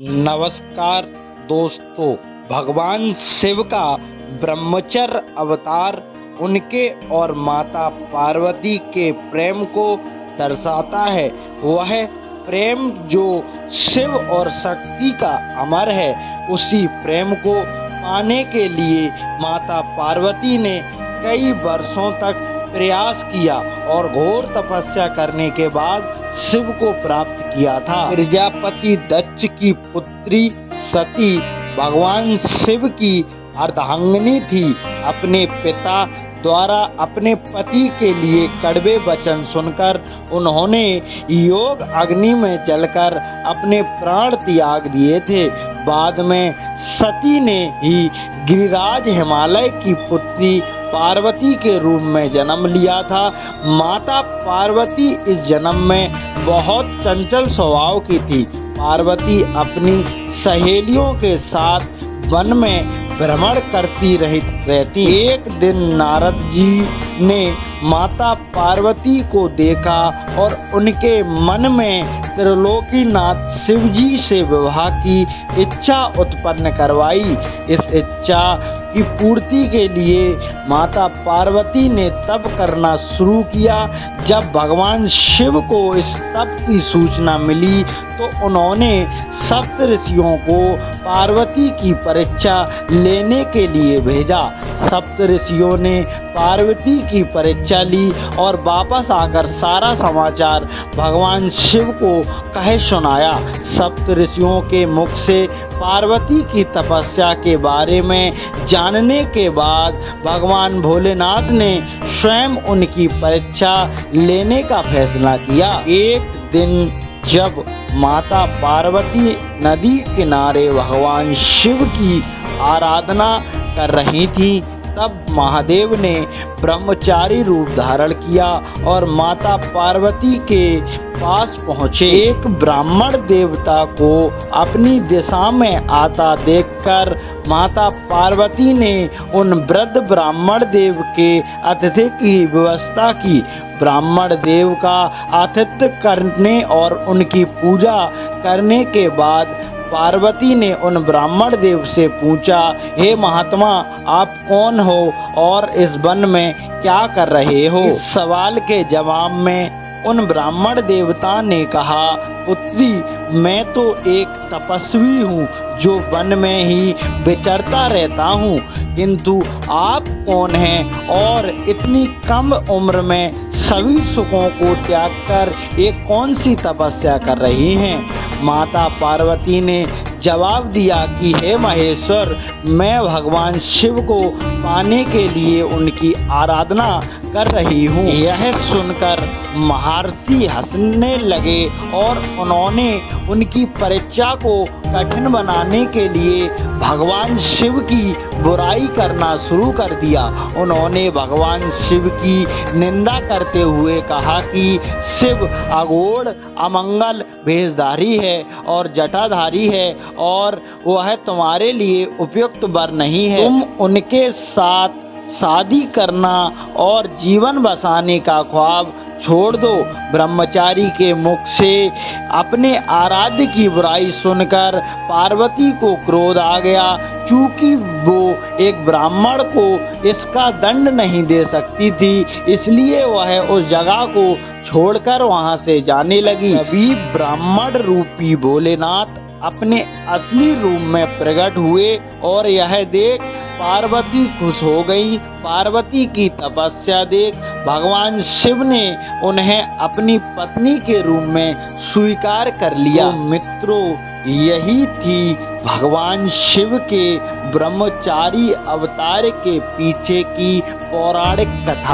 नमस्कार दोस्तों, भगवान शिव का ब्रह्मचर्य अवतार उनके और माता पार्वती के प्रेम को दर्शाता है। वह प्रेम जो शिव और शक्ति का अमर है, उसी प्रेम को पाने के लिए माता पार्वती ने कई वर्षों तक प्रयास किया और घोर तपस्या करने के बाद शिव को प्राप्त किया था। प्रजापति दक्ष की पुत्री सती भगवान शिव की अर्धांगिनी थी। अपने पिता द्वारा अपने पति के लिए कड़वे वचन सुनकर उन्होंने योग अग्नि में जलकर अपने प्राण त्याग दिए थे। बाद में सती ने ही गिरिराज हिमालय की पुत्री पार्वती के रूप में जन्म लिया था। माता पार्वती इस जन्म में बहुत चंचल स्वभाव की थी। पार्वती अपनी सहेलियों के साथ वन में भ्रमण करती रहती। एक दिन नारद जी ने माता पार्वती को देखा और उनके मन में त्रिलोकीनाथ शिव जी से विवाह की इच्छा उत्पन्न करवाई। इस इच्छा की पूर्ति के लिए माता पार्वती ने तप करना शुरू किया। जब भगवान शिव को इस तप की सूचना मिली तो उन्होंने सप्त ऋषियों को पार्वती की परीक्षा लेने के लिए भेजा। सप्त ऋषियों ने पार्वती की परीक्षा ली और वापस आकर सारा समाचार भगवान शिव को कह सुनाया। सप्त ऋषियों के मुख से पार्वती की तपस्या के बारे में जानने के बाद भगवान भोलेनाथ ने स्वयं उनकी परीक्षा लेने का फैसला किया। एक दिन जब माता पार्वती नदी किनारे भगवान शिव की आराधना कर रही थी, तब महादेव ने ब्रह्मचारी रूप धारण किया और माता पार्वती के पास पहुँचे। एक ब्राह्मण देवता को अपनी दिशा में आता देखकर माता पार्वती ने उन वृद्ध ब्राह्मण देव के आतिथ्य की व्यवस्था की। ब्राह्मण देव का आतिथ्य करने और उनकी पूजा करने के बाद पार्वती ने उन ब्राह्मण देव से पूछा, हे महात्मा, आप कौन हो और इस वन में क्या कर रहे हो? इस सवाल के जवाब में उन ब्राह्मण देवता ने कहा, पुत्री, मैं तो एक तपस्वी हूँ जो वन में ही विचरता रहता हूँ, किंतु आप कौन हैं और इतनी कम उम्र में सभी सुखों को त्याग कर एक कौन सी तपस्या कर रही हैं? माता पार्वती ने जवाब दिया कि हे महेश्वर, मैं भगवान शिव को पाने के लिए उनकी आराधना कर रही हूँ। यह सुनकर महर्षि हंसने लगे और उन्होंने उनकी परीक्षा को कठिन बनाने के लिए भगवान शिव की बुराई करना शुरू कर दिया। उन्होंने भगवान शिव की निंदा करते हुए कहा कि शिव अघोर, अमंगल भेषधारी है और जटाधारी है और वह तुम्हारे लिए उपयुक्त वर नहीं है। तुम उनके साथ शादी करना और जीवन बसाने का ख्वाब छोड़ दो। ब्रह्मचारी के मुख से अपने आराध्य की बुराई सुनकर पार्वती को क्रोध आ गया। चूंकि वो एक ब्राह्मण को इसका दंड नहीं दे सकती थी, इसलिए वह उस जगह को छोड़कर वहां से जाने लगी। तभी ब्राह्मण रूपी भोलेनाथ अपने असली रूप में प्रकट हुए और यह देख पार्वती खुश हो गई। पार्वती की तपस्या देख भगवान शिव ने उन्हें अपनी पत्नी के रूप में स्वीकार कर लिया। तो मित्रों, यही थी भगवान शिव के ब्रह्मचारी अवतार के पीछे की पौराणिक कथा।